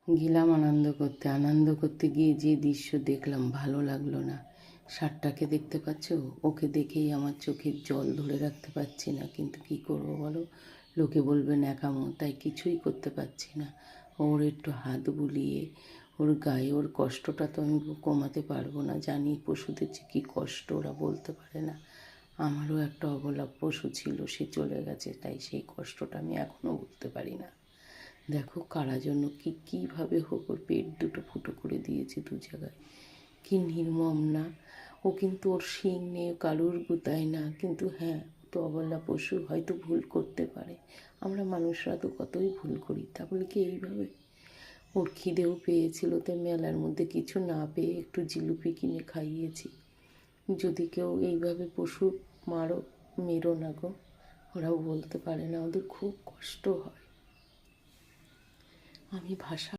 গেলাম আনন্দ করতে গিয়ে যে দৃশ্য দেখলাম ভালো লাগলো না। ষাটটাকে দেখতে পাচ্ছ? ওকে দেখেই আমার চোখের জল ধরে রাখতে পারছি না, কিন্তু কি করবো বলো, লোকে বলবে ন্যাকামো, তাই কিছুই করতে পারছি না। ওর একটু হাত বুলিয়ে ওর গায়ে, ওর কষ্টটা তো আমি কমাতে পারবো না, জানি পশুদের যে কী কষ্ট ওরা বলতে পারে না। আমারও একটা অবলা পশু ছিল, সে চলে গেছে, তাই সেই কষ্টটা আমি এখনও বুঝতে পারি না। দেখো কারা জন্য কীভাবে হোক ওর পেট দুটো ফুটো করে দিয়েছে দু জায়গায়, কি নির্মম না। ও কিন্তু ওর শিং নেই, কারুর গুতায় না, কিন্তু হ্যাঁ, তো অবলা পশু, হয়তো ভুল করতে পারে। আমরা মানুষরা তো কতই ভুল করি, তা বলে কি এইভাবে। ওর খিদেও পেয়েছিল, তাই মেলার মধ্যে কিছু না পেয়ে একটু জিলিপি কিনে খাইয়েছি। যদি কেউ এইভাবে পশু মেরো না গো, ওরাও বলতে পারে না, ওদের খুব কষ্ট হয়। আমি ভাষা